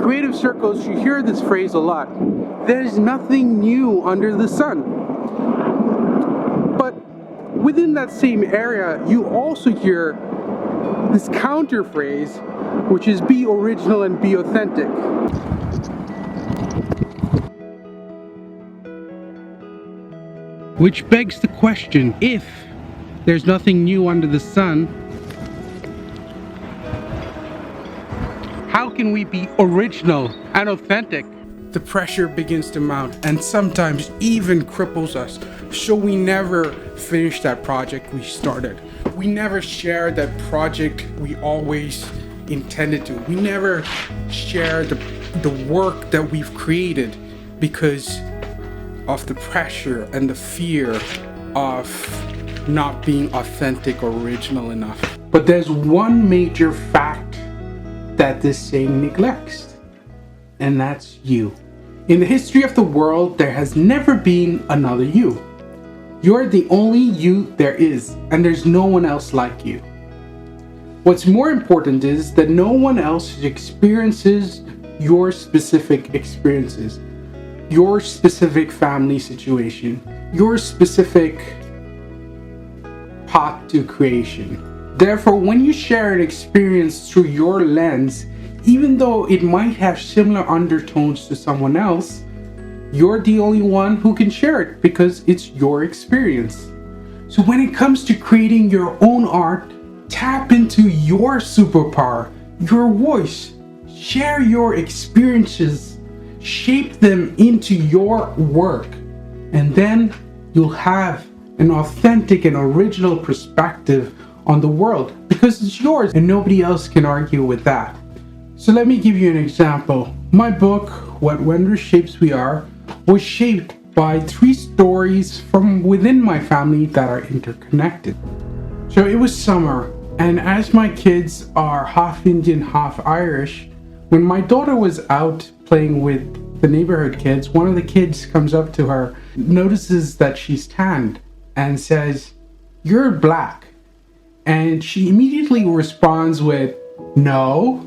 creative circles, you hear this phrase a lot. There's nothing new under the sun. But within that same area, you also hear this counter phrase, which is be original and be authentic. Which begs the question, if there's nothing new under the sun, how can we be original and authentic? The pressure begins to mount and sometimes even cripples us, so we never finish that project we started. We never share that project we always intended to. We never share the work that we've created because of the pressure and the fear of not being authentic or original enough. But there's one major fact that this saying neglects, and that's you. In the history of the world, there has never been another you. You're the only you there is, and there's no one else like you. What's more important is that no one else experiences your specific experiences, your specific family situation, your specific path to creation. Therefore, when you share an experience through your lens, even though it might have similar undertones to someone else, you're the only one who can share it because it's your experience. So when it comes to creating your own art, tap into your superpower, your voice, share your experiences, shape them into your work, and then you'll have an authentic and original perspective on the world because it's yours and nobody else can argue with that. So let me give you an example. My book, What Wondrous Shapes We Are, was shaped by 3 stories from within my family that are interconnected. So it was summer, and as my kids are half Indian, half Irish, when my daughter was out playing with the neighborhood kids, one of the kids comes up to her, notices that she's tanned, and says, "You're black." And she immediately responds with, "No,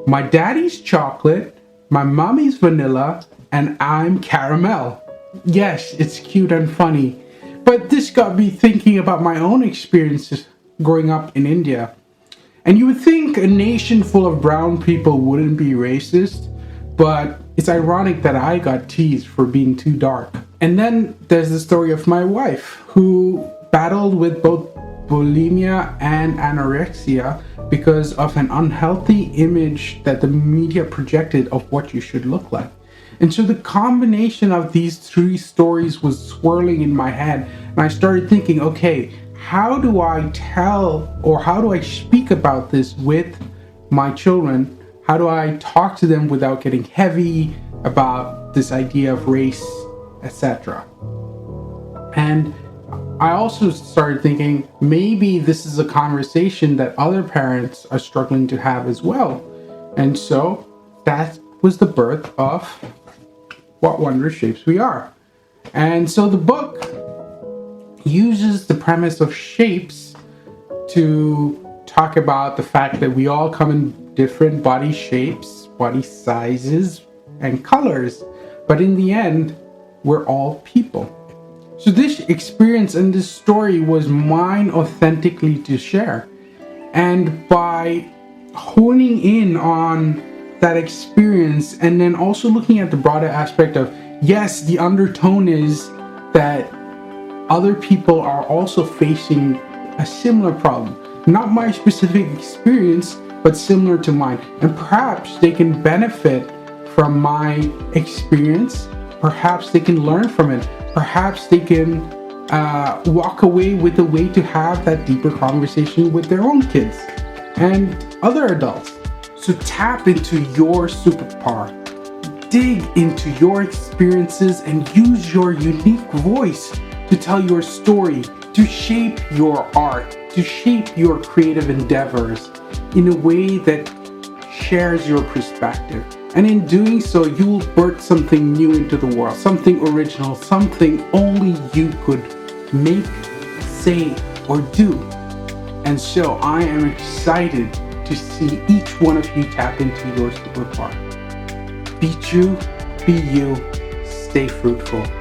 my daddy's chocolate, my mommy's vanilla, and I'm caramel." Yes, it's cute and funny, but this got me thinking about my own experiences growing up in India. And you would think a nation full of brown people wouldn't be racist, but it's ironic that I got teased for being too dark. And then there's the story of my wife, who battled with both bulimia and anorexia because of an unhealthy image that the media projected of what you should look like. And so the combination of these 3 stories was swirling in my head, and I started thinking, okay, how do I tell or how do I speak about this with my children? How do I talk to them without getting heavy about this idea of race, etc.? And I also started thinking maybe this is a conversation that other parents are struggling to have as well. And so that was the birth of What Wondrous Shapes We Are. And so the book uses the premise of shapes to talk about the fact that we all come in different body shapes, body sizes, and colors. But in the end, we're all people. So this experience and this story was mine authentically to share. And by honing in on that experience and then also looking at the broader aspect of, yes, the undertone is that other people are also facing a similar problem. Not my specific experience, but similar to mine. And perhaps they can benefit from my experience. Perhaps they can learn from it. Perhaps they can walk away with a way to have that deeper conversation with their own kids and other adults. So tap into your superpower. Dig into your experiences and use your unique voice to tell your story, to shape your art, to shape your creative endeavors in a way that shares your perspective. And in doing so, you will birth something new into the world, something original, something only you could make, say, or do. And so I am excited to see each one of you tap into your superpower. Be true, be you, stay fruitful.